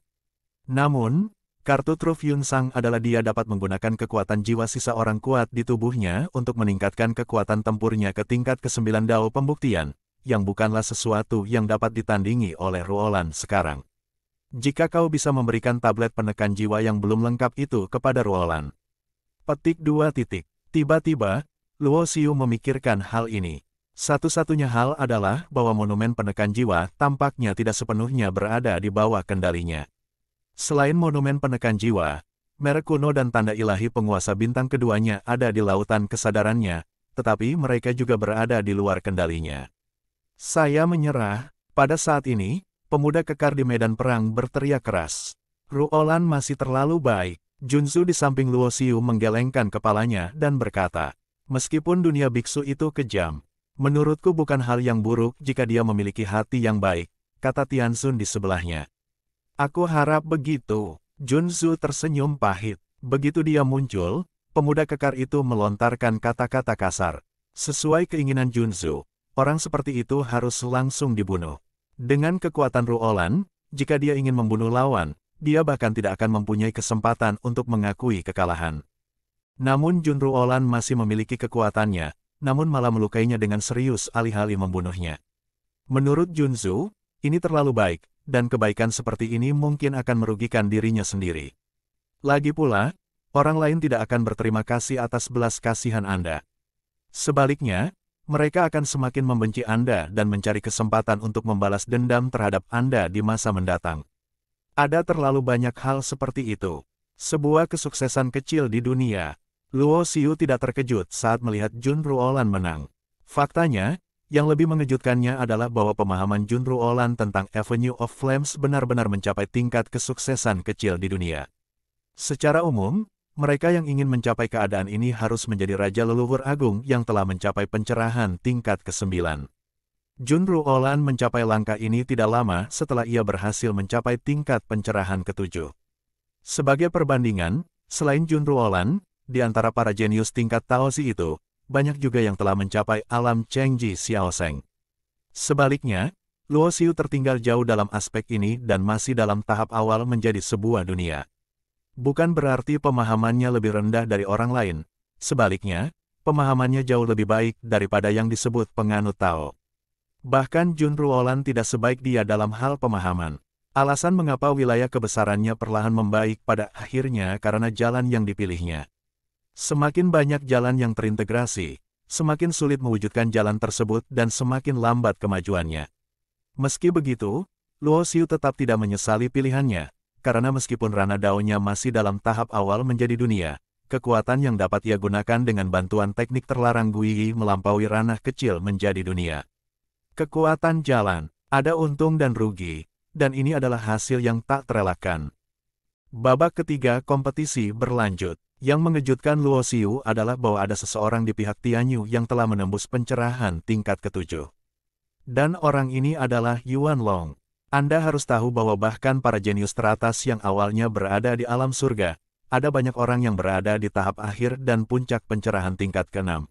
Namun, kartu truf Yun Sang adalah dia dapat menggunakan kekuatan jiwa sisa orang kuat di tubuhnya untuk meningkatkan kekuatan tempurnya ke tingkat ke-9 Dao pembuktian, yang bukanlah sesuatu yang dapat ditandingi oleh Ruolan sekarang. Jika kau bisa memberikan tablet penekan jiwa yang belum lengkap itu kepada Ruolan. Petik 2. Tiba-tiba, Luo Xiu memikirkan hal ini. Satu-satunya hal adalah bahwa monumen penekan jiwa tampaknya tidak sepenuhnya berada di bawah kendalinya. Selain monumen penekan jiwa, merek kuno dan tanda ilahi penguasa bintang keduanya ada di lautan kesadarannya, tetapi mereka juga berada di luar kendalinya. Saya menyerah. Pada saat ini, pemuda kekar di medan perang berteriak keras. Ruolan masih terlalu baik. Junzu di samping Luo Xiu menggelengkan kepalanya dan berkata, meskipun dunia biksu itu kejam, Menurutku bukan hal yang buruk jika dia memiliki hati yang baik, kata Tianzun di sebelahnya. Aku harap begitu. Junzu tersenyum pahit. Begitu dia muncul, pemuda kekar itu melontarkan kata-kata kasar. Sesuai keinginan Junzu, orang seperti itu harus langsung dibunuh. Dengan kekuatan Ruolan, jika dia ingin membunuh lawan, dia bahkan tidak akan mempunyai kesempatan untuk mengakui kekalahan. Namun Jun Ruolan masih memiliki kekuatannya, namun malah melukainya dengan serius alih-alih membunuhnya. Menurut Junzu, ini terlalu baik, dan kebaikan seperti ini mungkin akan merugikan dirinya sendiri. Lagi pula, orang lain tidak akan berterima kasih atas belas kasihan Anda. Sebaliknya, mereka akan semakin membenci Anda dan mencari kesempatan untuk membalas dendam terhadap Anda di masa mendatang. Ada terlalu banyak hal seperti itu. Sebuah kesuksesan kecil di dunia. Luo Xiu tidak terkejut saat melihat Jun Ruolan menang. Faktanya, yang lebih mengejutkannya adalah bahwa pemahaman Jun Ruolan tentang Avenue of Flames benar-benar mencapai tingkat kesuksesan kecil di dunia. Secara umum, mereka yang ingin mencapai keadaan ini harus menjadi Raja Leluhur Agung yang telah mencapai pencerahan tingkat ke-9. Jun Ruolan mencapai langkah ini tidak lama setelah ia berhasil mencapai tingkat pencerahan ke-7. Sebagai perbandingan, selain Jun Ruolan, di antara para jenius tingkat Taozi itu, banyak juga yang telah mencapai alam Chengji Xiaoseng. Sebaliknya, Luo Xiu tertinggal jauh dalam aspek ini dan masih dalam tahap awal menjadi sebuah dunia. Bukan berarti pemahamannya lebih rendah dari orang lain, sebaliknya, pemahamannya jauh lebih baik daripada yang disebut penganut Tao. Bahkan Jun Ruolan tidak sebaik dia dalam hal pemahaman. Alasan mengapa wilayah kebesarannya perlahan membaik pada akhirnya karena jalan yang dipilihnya. Semakin banyak jalan yang terintegrasi, semakin sulit mewujudkan jalan tersebut dan semakin lambat kemajuannya. Meski begitu, Luo Xiu tetap tidak menyesali pilihannya, karena meskipun ranah daonya masih dalam tahap awal menjadi dunia, kekuatan yang dapat ia gunakan dengan bantuan teknik terlarang Guiyi melampaui ranah kecil menjadi dunia. Kekuatan jalan, ada untung dan rugi, dan ini adalah hasil yang tak terelakkan. Babak ketiga kompetisi berlanjut. Yang mengejutkan Luo Xiu adalah bahwa ada seseorang di pihak Tianyu yang telah menembus pencerahan tingkat ke-7. Dan orang ini adalah Yuan Long. Anda harus tahu bahwa bahkan para jenius teratas yang awalnya berada di alam surga, ada banyak orang yang berada di tahap akhir dan puncak pencerahan tingkat ke-6.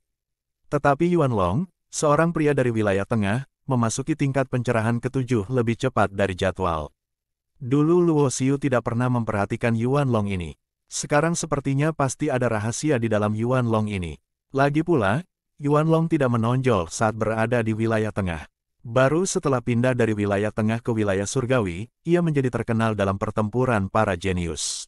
Tetapi Yuan Long, seorang pria dari wilayah tengah, memasuki tingkat pencerahan ke-7 lebih cepat dari jadwal. Dulu Luo Xiu tidak pernah memperhatikan Yuan Long ini. Sekarang sepertinya pasti ada rahasia di dalam Yuan Long ini. Lagi pula, Yuan Long tidak menonjol saat berada di wilayah tengah. Baru setelah pindah dari wilayah tengah ke wilayah surgawi, ia menjadi terkenal dalam pertempuran para jenius.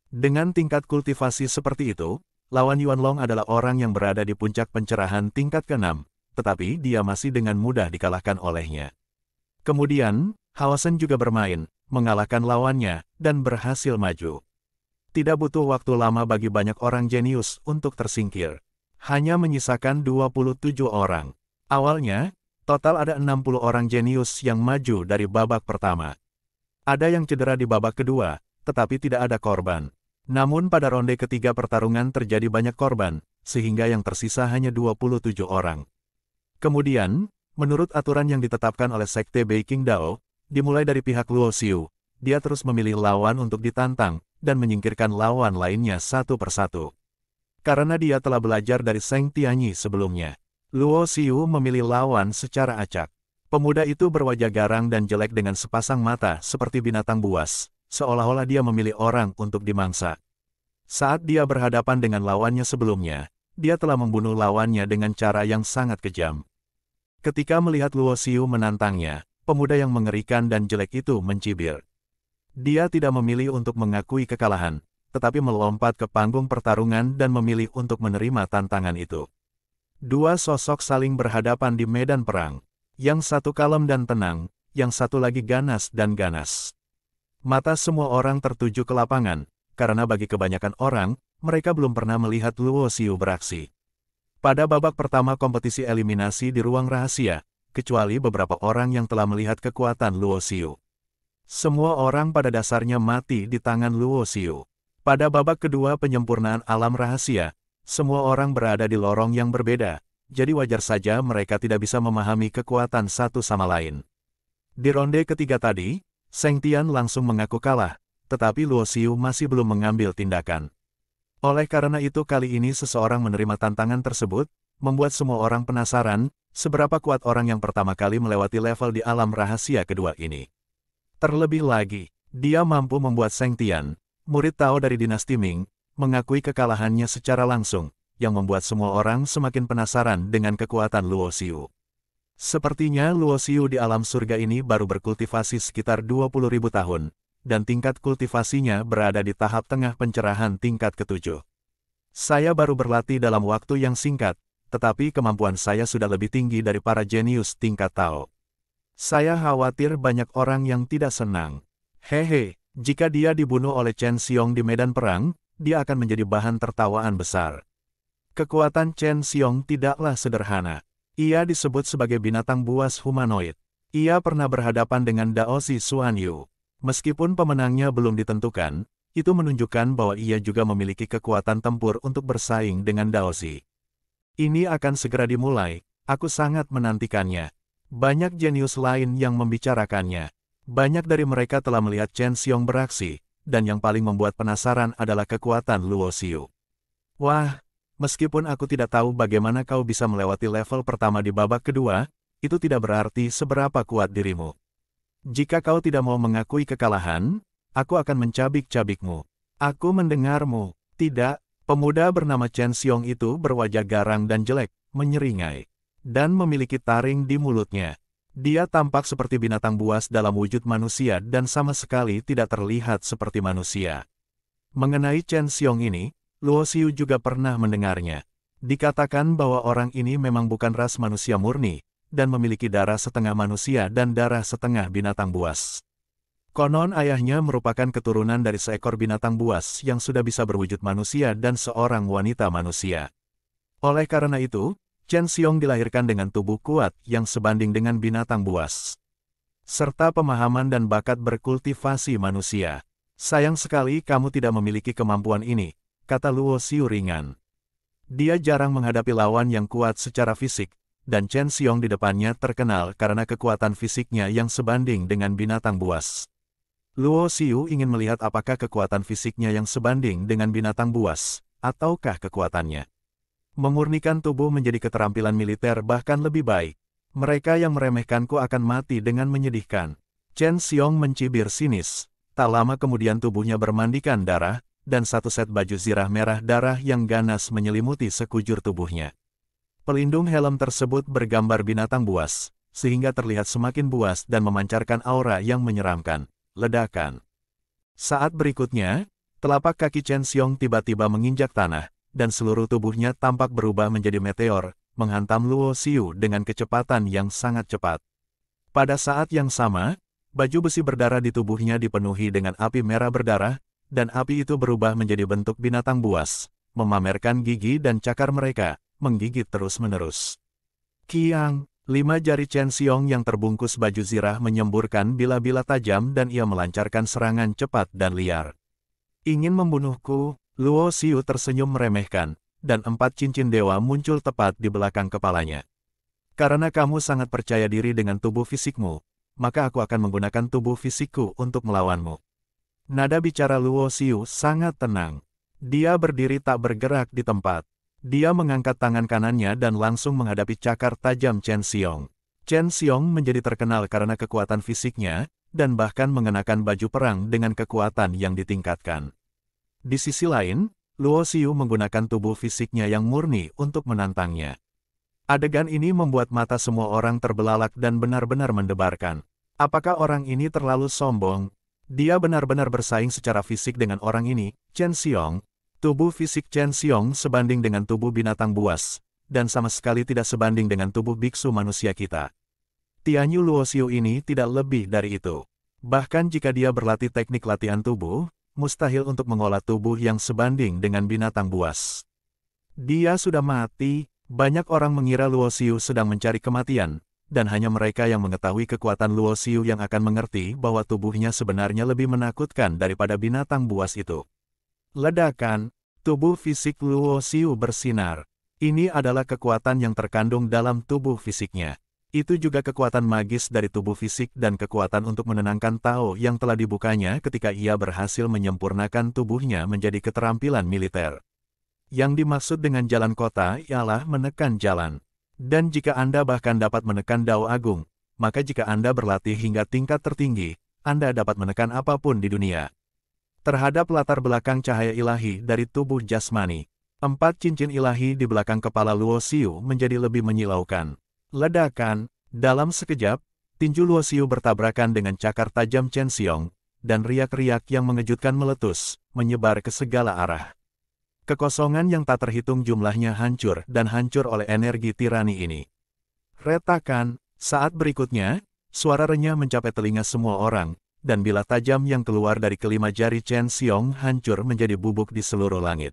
Dengan tingkat kultivasi seperti itu, lawan Yuan Long adalah orang yang berada di puncak pencerahan tingkat ke-6, tetapi dia masih dengan mudah dikalahkan olehnya. Kemudian, Hao Shen juga bermain, mengalahkan lawannya, dan berhasil maju. Tidak butuh waktu lama bagi banyak orang jenius untuk tersingkir. Hanya menyisakan 27 orang. Awalnya, total ada 60 orang jenius yang maju dari babak pertama. Ada yang cedera di babak kedua, tetapi tidak ada korban. Namun pada ronde ketiga pertarungan terjadi banyak korban, sehingga yang tersisa hanya 27 orang. Kemudian, menurut aturan yang ditetapkan oleh Sekte Beiqing Dao, dimulai dari pihak Luo Xiu, dia terus memilih lawan untuk ditantang, dan menyingkirkan lawan lainnya satu persatu. Karena dia telah belajar dari Seng Tianyi sebelumnya, Luo Xiu memilih lawan secara acak. Pemuda itu berwajah garang dan jelek dengan sepasang mata seperti binatang buas, seolah-olah dia memilih orang untuk dimangsa. Saat dia berhadapan dengan lawannya sebelumnya, dia telah membunuh lawannya dengan cara yang sangat kejam. Ketika melihat Luo Xiu menantangnya, pemuda yang mengerikan dan jelek itu mencibir. Dia tidak memilih untuk mengakui kekalahan, tetapi melompat ke panggung pertarungan dan memilih untuk menerima tantangan itu. Dua sosok saling berhadapan di medan perang. Yang satu kalem dan tenang, yang satu lagi ganas dan ganas. Mata semua orang tertuju ke lapangan, karena bagi kebanyakan orang, mereka belum pernah melihat Luo Xiu beraksi. Pada babak pertama kompetisi eliminasi di ruang rahasia, kecuali beberapa orang yang telah melihat kekuatan Luo Xiu. Semua orang pada dasarnya mati di tangan Luo Xiu. Pada babak kedua penyempurnaan alam rahasia, semua orang berada di lorong yang berbeda, jadi wajar saja mereka tidak bisa memahami kekuatan satu sama lain. Di ronde ketiga tadi, Seng Tian langsung mengaku kalah, tetapi Luo Xiu masih belum mengambil tindakan. Oleh karena itu kali ini seseorang menerima tantangan tersebut, membuat semua orang penasaran, seberapa kuat orang yang pertama kali melewati level di alam rahasia kedua ini. Terlebih lagi, dia mampu membuat Seng Tian, murid Tao dari dinasti Ming, mengakui kekalahannya secara langsung, yang membuat semua orang semakin penasaran dengan kekuatan Luo Xiu. Sepertinya Luo Xiu di alam surga ini baru berkultivasi sekitar 20.000 tahun, dan tingkat kultivasinya berada di tahap tengah pencerahan tingkat ketujuh. Saya baru berlatih dalam waktu yang singkat, tetapi kemampuan saya sudah lebih tinggi dari para jenius tingkat Tao. Saya khawatir banyak orang yang tidak senang. Hehe, jika dia dibunuh oleh Chen Xiong di medan perang, dia akan menjadi bahan tertawaan besar. Kekuatan Chen Xiong tidaklah sederhana. Ia disebut sebagai binatang buas humanoid. Ia pernah berhadapan dengan Daozi Xuanyu. Meskipun pemenangnya belum ditentukan, itu menunjukkan bahwa ia juga memiliki kekuatan tempur untuk bersaing dengan Daozi. Ini akan segera dimulai, aku sangat menantikannya. Banyak jenius lain yang membicarakannya. Banyak dari mereka telah melihat Chen Xiong beraksi, dan yang paling membuat penasaran adalah kekuatan Luo Xiu. Wah, meskipun aku tidak tahu bagaimana kau bisa melewati level pertama di babak kedua, itu tidak berarti seberapa kuat dirimu. Jika kau tidak mau mengakui kekalahan, aku akan mencabik-cabikmu. Aku mendengarmu. Tidak, pemuda bernama Chen Xiong itu berwajah garang dan jelek, menyeringai, dan memiliki taring di mulutnya. Dia tampak seperti binatang buas dalam wujud manusia dan sama sekali tidak terlihat seperti manusia. Mengenai Chen Xiong ini, Luo Xiu juga pernah mendengarnya. Dikatakan bahwa orang ini memang bukan ras manusia murni, dan memiliki darah setengah manusia dan darah setengah binatang buas. Konon ayahnya merupakan keturunan dari seekor binatang buas yang sudah bisa berwujud manusia dan seorang wanita manusia. Oleh karena itu, Chen Xiong dilahirkan dengan tubuh kuat yang sebanding dengan binatang buas, serta pemahaman dan bakat berkultivasi manusia. Sayang sekali kamu tidak memiliki kemampuan ini, kata Luo Xiu ringan. Dia jarang menghadapi lawan yang kuat secara fisik, dan Chen Xiong di depannya terkenal karena kekuatan fisiknya yang sebanding dengan binatang buas. Luo Xiu ingin melihat apakah kekuatan fisiknya yang sebanding dengan binatang buas, ataukah kekuatannya memurnikan tubuh menjadi keterampilan militer bahkan lebih baik. Mereka yang meremehkanku akan mati dengan menyedihkan. Chen Xiong mencibir sinis. Tak lama kemudian tubuhnya bermandikan darah, dan satu set baju zirah merah darah yang ganas menyelimuti sekujur tubuhnya. Pelindung helm tersebut bergambar binatang buas, sehingga terlihat semakin buas dan memancarkan aura yang menyeramkan. Ledakan. Saat berikutnya, telapak kaki Chen Xiong tiba-tiba menginjak tanah, dan seluruh tubuhnya tampak berubah menjadi meteor, menghantam Luo Xiu dengan kecepatan yang sangat cepat. Pada saat yang sama, baju besi berdarah di tubuhnya dipenuhi dengan api merah berdarah, dan api itu berubah menjadi bentuk binatang buas, memamerkan gigi dan cakar mereka, menggigit terus-menerus. Kiang, 5 jari Chen Xiong yang terbungkus baju zirah menyemburkan bila-bila tajam dan ia melancarkan serangan cepat dan liar. Ingin membunuhku? Luo Xiu tersenyum meremehkan, dan 4 cincin dewa muncul tepat di belakang kepalanya. Karena kamu sangat percaya diri dengan tubuh fisikmu, maka aku akan menggunakan tubuh fisikku untuk melawanmu. Nada bicara Luo Xiu sangat tenang. Dia berdiri tak bergerak di tempat. Dia mengangkat tangan kanannya dan langsung menghadapi cakar tajam Chen Xiong. Chen Xiong menjadi terkenal karena kekuatan fisiknya, dan bahkan mengenakan baju perang dengan kekuatan yang ditingkatkan. Di sisi lain, Luo Xiu menggunakan tubuh fisiknya yang murni untuk menantangnya. Adegan ini membuat mata semua orang terbelalak dan benar-benar mendebarkan. Apakah orang ini terlalu sombong? Dia benar-benar bersaing secara fisik dengan orang ini, Chen Xiong. Tubuh fisik Chen Xiong sebanding dengan tubuh binatang buas, dan sama sekali tidak sebanding dengan tubuh biksu manusia kita. Tianyu Luo Xiu ini tidak lebih dari itu. Bahkan jika dia berlatih teknik latihan tubuh, mustahil untuk mengolah tubuh yang sebanding dengan binatang buas. Dia sudah mati. Banyak orang mengira Luo Xiu sedang mencari kematian, dan hanya mereka yang mengetahui kekuatan Luo Xiu yang akan mengerti bahwa tubuhnya sebenarnya lebih menakutkan daripada binatang buas itu. Ledakan, tubuh fisik Luo Xiu bersinar. Ini adalah kekuatan yang terkandung dalam tubuh fisiknya. Itu juga kekuatan magis dari tubuh fisik dan kekuatan untuk menenangkan Tao yang telah dibukanya ketika ia berhasil menyempurnakan tubuhnya menjadi keterampilan militer. Yang dimaksud dengan jalan kota ialah menekan jalan. Dan jika Anda bahkan dapat menekan Dao Agung, maka jika Anda berlatih hingga tingkat tertinggi, Anda dapat menekan apapun di dunia. Terhadap latar belakang cahaya ilahi dari tubuh jasmani, 4 cincin ilahi di belakang kepala Luo Xiu menjadi lebih menyilaukan. Ledakan, dalam sekejap, tinju Luo Xiu bertabrakan dengan cakar tajam Chen Xiong, dan riak-riak yang mengejutkan meletus, menyebar ke segala arah. Kekosongan yang tak terhitung jumlahnya hancur dan hancur oleh energi tirani ini. Retakan, saat berikutnya, suara renyah mencapai telinga semua orang, dan bilah tajam yang keluar dari kelima jari Chen Xiong hancur menjadi bubuk di seluruh langit.